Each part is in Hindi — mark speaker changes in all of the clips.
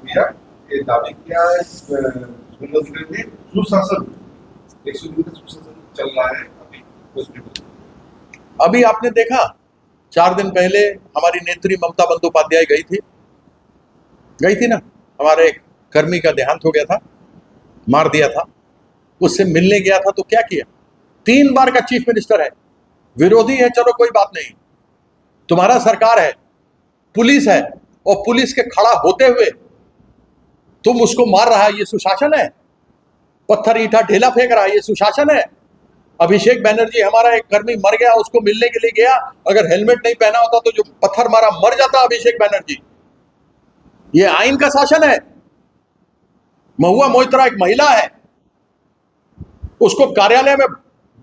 Speaker 1: दिया, ये दावे किया है सुरेंद्र अधिकारी ने सुशासन 100 दिन का सुशासन चल रहा है अभी हॉस्पिटल।
Speaker 2: अभी आपने देखा 4 दिन पहले हमारी नेत्री ममता बंदोपाध्याय गई थी ना, हमारे एक कर्मी का देहांत हो गया था, मार दिया था, उससे मिलने गया था तो क्या किया? 3 बार का चीफ मिनिस्टर है, विरोधी है चलो कोई बात नहीं, तुम्हारा सरकार है, पुलिस है, और पुलिस के खड़ा होते हुए तुम उसको मार रहा है, ये सुशासन है? पत्थर ईंटा ढेला फेंक रहा है, ये सुशासन है? अभिषेक बैनर्जी हमारा एक कर्मी मर गया, उसको मिलने के लिए गया, अगर हेलमेट नहीं पहना होता तो जो पत्थर मारा मर जाता अभिषेक बैनर्जी। ये आइन का शासन है? महुआ मोइत्रा एक महिला है, उसको कार्यालय में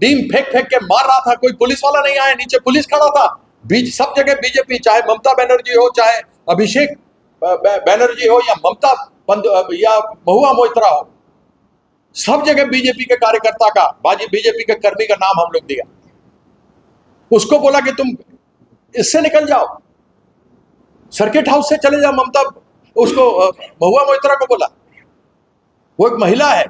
Speaker 2: बीम फेंक फेंक के मार रहा था, कोई पुलिस वाला नहीं आया, नीचे पुलिस खड़ा था। बीच सब जगह बीजेपी, चाहे ममता बनर्जी हो, चाहे अभिषेक बैनर्जी हो, या ममता या महुआ मोइत्रा हो, सब जगह बीजेपी के कार्यकर्ता का, बीजेपी के कर्मी का नाम हम लोग दिया। उसको बोला कि तुम इससे निकल जाओ, सर्किट हाउस से चले जाओ। ममता उसको महुआ मोइत्रा को बोला, वो एक महिला है।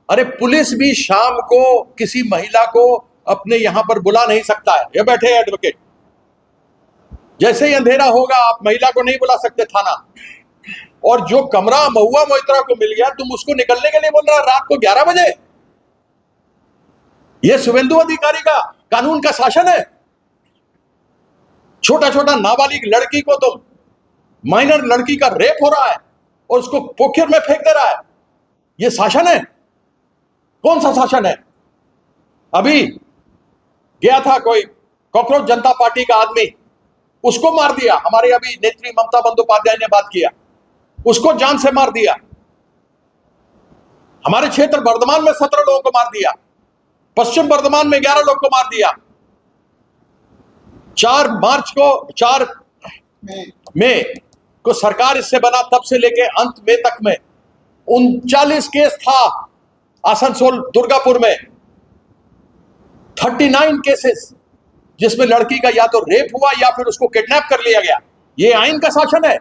Speaker 2: अरे पुलिस भी शाम को किसी महिला को अपने यहां पर बुला नहीं सकता है। ये बैठे एडवोकेट, जैसे ही अंधेरा होगा आप महिला को नहीं बुला सकते थाना। और जो कमरा महुआ मोइत्रा को मिल गया, तुम उसको निकलने के लिए बोल रहा रात को 11 बजे। ये शुभेंदु अधिकारी का कानून का शासन है? छोटा छोटा नाबालिग लड़की को तुम, माइनर लड़की का रेप हो रहा है और उसको पोखर में फेंक दे रहा है, ये शासन है? कौन सा शासन है? अभी गया था कोई कॉकरोच जनता पार्टी का आदमी, उसको मार दिया। हमारे अभी नेत्री ममता बंदोपाध्याय ने बात किया, उसको जान से मार दिया। हमारे क्षेत्र वर्धमान में 17 लोगों को मार दिया, पश्चिम वर्धमान में 11 लोगों को मार दिया। 4 मई को सरकार इससे बना, तब से लेके अंत में तक में 39 केस था। आसनसोल दुर्गापुर में 39 केसेस, जिसमें लड़की का या तो रेप हुआ या फिर उसको किडनैप कर लिया गया। ये आइन का शासन है?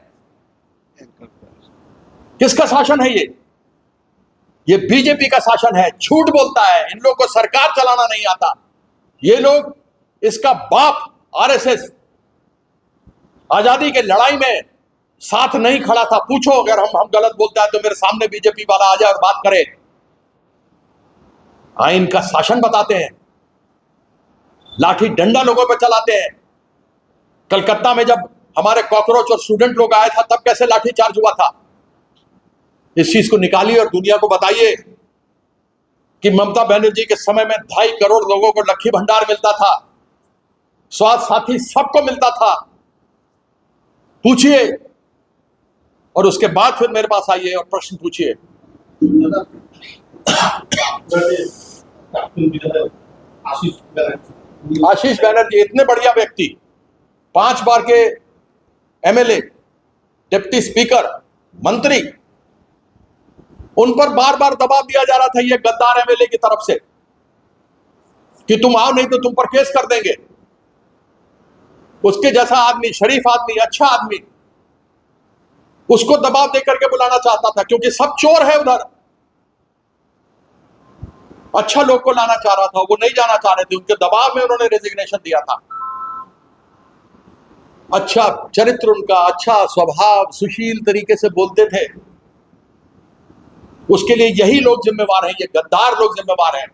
Speaker 2: किसका शासन है ये? ये बीजेपी का शासन है। झूठ बोलता है, इन लोगों को सरकार चलाना नहीं आता। ये लोग, इसका बाप आरएसएस आजादी के लड़ाई में साथ नहीं खड़ा था। पूछो, अगर हम गलत बोलता है तो मेरे सामने बीजेपी वाला आ जाए और बात करे। आइन का शासन बताते हैं, लाठी डंडा लोगों पर चलाते हैं। कलकत्ता में जब हमारे कॉकरोच और स्टूडेंट लोग आए था, तब कैसे लाठी चार्ज हुआ था? इस चीज को निकालिए और दुनिया को बताइए कि ममता बनर्जी के समय में 2.5 करोड़ लोगों को लक्ष्मी भंडार मिलता था, स्वास्थ्य साथी सबको मिलता था। पूछिए, और उसके बाद फिर मेरे पास आइए और प्रश्न पूछिए। आशीष बनर्जी इतने बढ़िया व्यक्ति, 5 बार के एमएलए, डिप्टी स्पीकर, मंत्री, उन पर बार बार दबाव दिया जा रहा था ये गद्दार एमएलए की तरफ से कि तुम आओ नहीं तो तुम पर केस कर देंगे। उसके जैसा आदमी, शरीफ आदमी, अच्छा आदमी, उसको दबाव देकर के बुलाना चाहता था, क्योंकि सब चोर है उधर। अच्छा लोग को लाना चाह रहा था, वो नहीं जाना चाह रहे थे, उनके दबाव में उन्होंने रेजिग्नेशन दिया था। अच्छा चरित्र उनका, अच्छा स्वभाव, सुशील तरीके से बोलते थे। उसके लिए यही लोग जिम्मेवार हैं, ये गद्दार लोग जिम्मेवार हैं।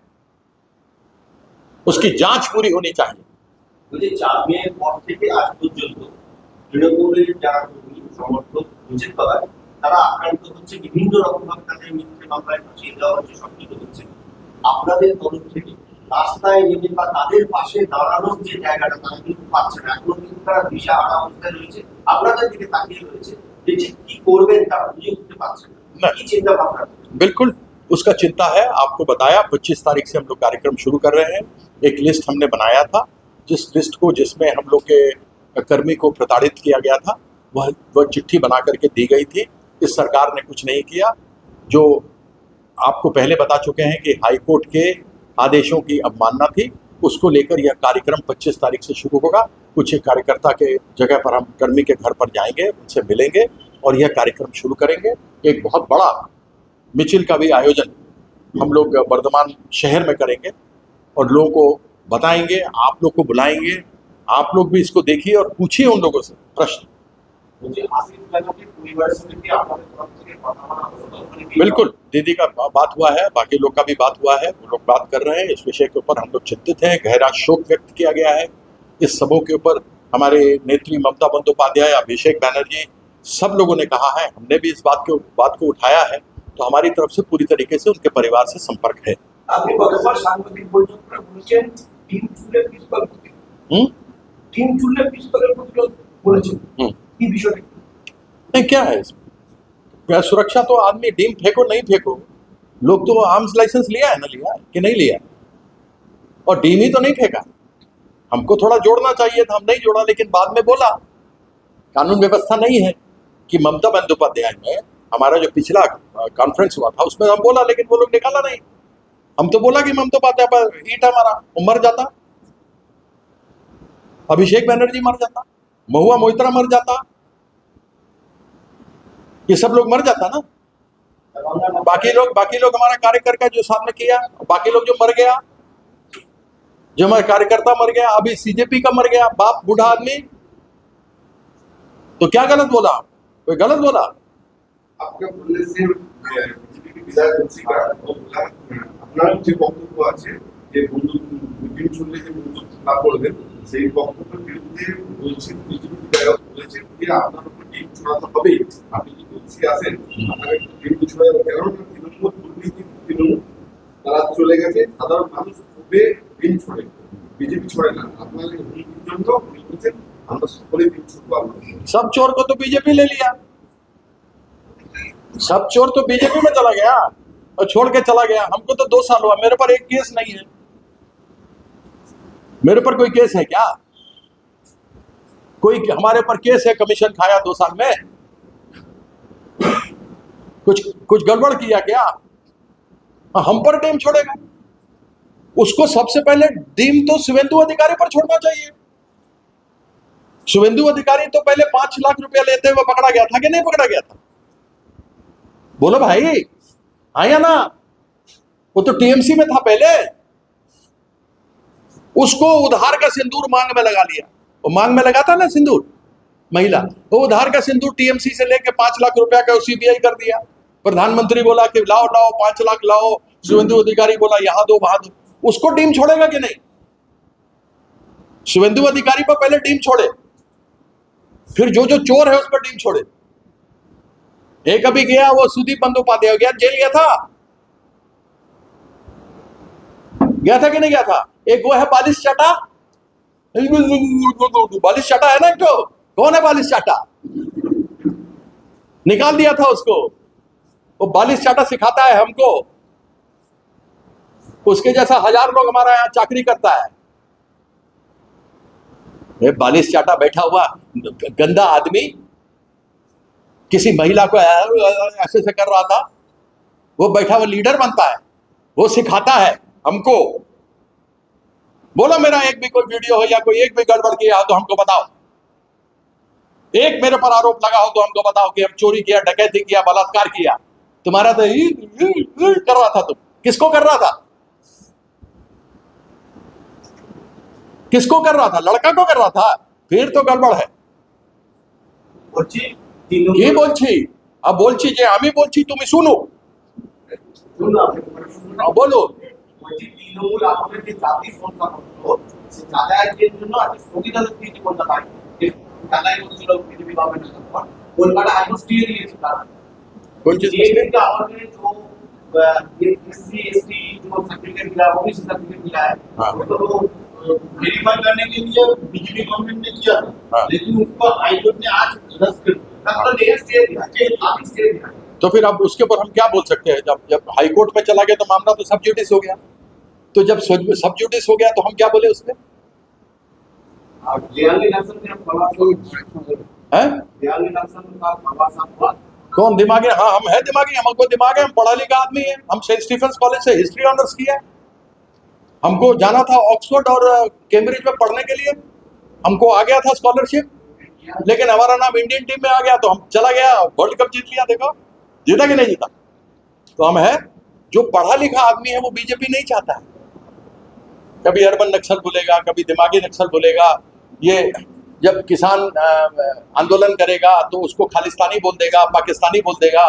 Speaker 2: उसकी जांच पूरी होनी चाहिए।
Speaker 3: मुझे 4 মের পর থেকে আজ পর্যন্ত তৃণমূলের যারা কর্মী সমর্থক বুঝে পাওয়া, তারা আক্রান্ত হচ্ছে, বিভিন্ন রকমভাবে তাদের মিথ্যে মামলায় ফাঁসিয়ে দেওয়া হচ্ছে, সবকিছু হচ্ছে। আপনাদের তরফ থেকে রাস্তায় নেমে বা তাদের পাশে দাঁড়ানোর যে জায়গাটা তারা কিন্তু পাচ্ছে না, এখনো কিন্তু তারা দিশাহারা অবস্থায় রয়েছে, আপনাদের দিকে তাকিয়ে রয়েছে, যে কি করবেন তারা বুঝে উঠতে পারছে না। কি চিন্তা ভাবনা?
Speaker 2: बिल्कुल उसका चिंता है। आपको बताया 25 तारीख से हम लोग कार्यक्रम शुरू कर रहे हैं। एक लिस्ट हमने बनाया था, जिस लिस्ट को, जिसमें हम लोग के कर्मी को प्रताड़ित किया गया था, वह चिट्ठी बना करके दी गई थी। इस सरकार ने कुछ नहीं किया। जो आपको पहले बता चुके हैं कि हाईकोर्ट के आदेशों की अवमानना थी, उसको लेकर यह कार्यक्रम 25 तारीख से शुरू होगा। कुछ एक कार्यकर्ता के जगह पर हम कर्मी के घर पर जाएंगे, उनसे मिलेंगे और यह कार्यक्रम शुरू करेंगे। एक बहुत बड़ा मिचिल का भी आयोजन हम लोग वर्धमान शहर में करेंगे और लोगों को बताएंगे, आप लोग को बुलाएंगे, आप लोग भी इसको देखिए और पूछिए उन लोगों से प्रश्न। बिल्कुल, दीदी का बात हुआ है, बाकी लोग का भी बात हुआ है, वो लोग बात कर रहे हैं इस विषय के ऊपर। हम लोग चिंतित हैं, गहरा शोक व्यक्त किया गया है इस सबों के ऊपर। हमारे नेत्री ममता बंदोपाध्याय, अभिषेक बैनर्जी, सब लोगों ने कहा है, हमने भी इस बात को उठाया है, तो हमारी तरफ से पूरी तरीके से उनके परिवार से संपर्क है।
Speaker 4: আপনি গতকাল সাংবাদিক বৈঠকে বলেছেন টিম চুলে পিস্তল টিম চুলে পিস্তলের প্রতিরোধ বলেছেন কি বিষয়টা
Speaker 2: नहीं, क्या है इसमें? सुरक्षा तो आदमी डीम फेंको नहीं फेंको, लोग तो आर्म्स लाइसेंस लिया है ना, लिया है कि नहीं लिया, और डीम ही तो नहीं फेंका। हमको थोड़ा जोड़ना चाहिए था, हम नहीं जोड़ा, लेकिन बाद में बोला कानून व्यवस्था नहीं है कि ममता बंदोपाध्याय में हमारा जो पिछला कॉन्फ्रेंस हुआ था उसमें हम बोला, लेकिन वो लोग निकाला नहीं। हम तो बोला कि ममता बंदोपाध्याय पर ईटा मारा, वो मर जाता, अभिषेक बैनर्जी मर जाता, महुआ मोइत्रा मर जाता, ये सब लोग मर जाता ना। बाकी लोग हमारा कार्यकर्ता जो सामने किया, बाकी लोग जो मर गया, जो हमारा कार्यकर्ता मर गया, अभी सीजेपी का मर गया, बाप बूढ़ा आदमी, तो क्या गलत बोला? कोई गलत बोला?
Speaker 1: आपका बोलने से बीजेपी के विधायक तुलसीका वो बोला আপনার যে বক্তব্য আছে যে বন্দুক ডিম চুললে যে বন্দুক না পড়বে সেই বক্তব্যের বিরুদ্ধে বলছেন বিজেপি বিধায়ক বলেছেন যে আপনার উপর ডিম ছোড়াতে হবে, আপনি যদি তুলসী আসেন আপনাকে ডিম ছোড়াতে, কারণ তৃণমূল দুর্নীতি তৃণমূল তারা চলে গেছে, সাধারণ মানুষ খুবই ডিম ছোড়ে, বিজেপি ছোড়ে না। আপনার হুমকির জন্য বলছেন আমরা সকলেই ডিম ছুড়বো।
Speaker 2: सब चोर को तो बीजेपी ले लिया, सब चोर तो बीजेपी में चला गया और छोड़ के चला गया। हमको तो 2 साल हुआ, मेरे पर एक केस नहीं है, मेरे पर कोई केस है क्या? कोई हमारे पर केस है, कमीशन खाया 2 साल में, कुछ गड़बड़ किया क्या? हम पर डीम छोड़ेगा? उसको सबसे पहले डीम तो शुभेंदु अधिकारी पर छोड़ना चाहिए। शुभेंदु अधिकारी तो पहले 5 लाख रुपया लेते हुए पकड़ा गया था कि नहीं पकड़ा गया था? बोलो भाई, हाँ या ना? वो तो टीएमसी में था पहले, उसको उधार का सिंदूर मांग में लगा लिया। वो मांग में लगा था ना सिंदूर, महिला, वो उधार का सिंदूर टीएमसी से लेके 5 लाख रुपया का सीबीआई कर दिया। प्रधानमंत्री बोला कि लाओ 5 लाख लाओ, शुभेंदु अधिकारी बोला यहां दो वहां दो। उसको टीम छोड़ेगा कि नहीं? शुभेंदु अधिकारी पर पहले टीम छोड़े, फिर जो जो चोर है उस पर टीम छोड़े। एक अभी गया वो सुदीप बंदोपाध्याय गया, जेल गया था कि नहीं गया था? एक वो है बालिश चाटा, बालिश चाटा है ना, एक तो कौन है बालिश चाटा? निकाल दिया था उसको। वो बालिश चाटा सिखाता है हमको, उसके जैसा 1000 लोग हमारा यहाँ चाकरी करता है। ये बालिश चाटा बैठा हुआ गंदा आदमी किसी महिला को ऐसे से कर रहा था, वो बैठा हुआ लीडर बनता है, वो सिखाता है हमको। बोलो मेरा एक भी कोई वीडियो हो या कोई एक भी गड़बड़ किया हो तो हमको बताओ, एक मेरे पर आरोप लगा हो तो हमको बताओ कि हम चोरी किया, डकैती किया, बलात्कार किया। तुम्हारा तो कर रहा था, तुम किसको कर रहा था? किसको कर रहा था? लड़का को कर रहा था, फिर तो गड़बड़ है। কি বলছি? বলছি যে আমি বলছি তুমি শুনো, বলো।
Speaker 4: তৃণমূল আমাদের যে জাতি সংখ্যা হতো সে যাতায়াতের জন্য আজকে স্থগিতাদেশ দিয়েছে কলকাতায়, যাতায়াত হচ্ছিল বিজেপি গভর্নমেন্টের পর কলকাতা হাইকোর্ট স্টে দিয়েছে। তারা
Speaker 2: কোন চीज
Speaker 4: ये कि আমাদের जो एससी एसटी जो सर्टिफिकेट मिला, ओबीसी सर्टिफिकेट मिला है, उसको वेरीफाई करने के लिए बीजेपी गवर्नमेंट ने किया था, लेकिन उसको हाईकोर्ट ने आज रद्द कर दिया।
Speaker 2: तो फिर अब उसके ऊपर हम क्या बोल सकते हैं? जब हाईकोर्ट में चला गया तो मामला तो सब जुडिस हो गया, तो जब सब जुडिस हो गया तो हम क्या बोले उसमें? कौन दिमागी? हाँ, हम है दिमागी, हमको दिमाग है, हम पढ़ा लिखा आदमी है, हम सेंट स्टीफेंस कॉलेज से हिस्ट्री ऑनर्स किया, हमको जाना था ऑक्सफोर्ड और कैम्ब्रिज में पढ़ने के लिए, हमको आ गया था स्कॉलरशिप। लेकिन हमारा नाम इंडियन टीम में आ गया तो हम चला गया, वर्ल्ड कप जीत लिया। देखो जीता कि नहीं जीता। तो हम है, जो पढ़ा लिखा आदमी है वो बीजेपी नहीं चाहता है। कभी अर्बन नक्सल बोलेगा, कभी दिमागी नक्सल बोलेगा। ये जब किसान आंदोलन करेगा तो उसको खालिस्तानी बोल देगा, पाकिस्तानी बोल देगा।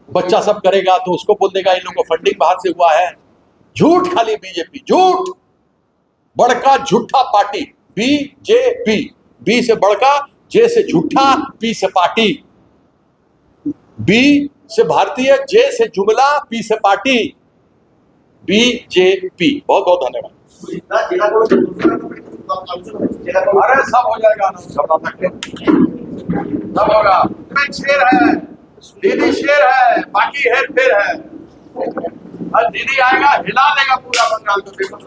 Speaker 2: बच्चा सब करेगा तो उसको बोल देगा इन लोगों को फंडिंग बाहर से हुआ है। झूठ, खाली बीजेपी झूठ, बड़का झूठा पार्टी बीजेपी। बी से बड़का, जे से झूठा, पी से पार्टी। बी से भारतीय, जे से जुमला, पी से पार्टी, बीजेपी। बहुत बहुत धन्यवाद। अरे सब हो जाएगा, सब होगा। शेर है, दीदी शेर है, बाकी हेर फेर है। और दीदी आएगा हिला देगा पूरा बंगाल को। देखो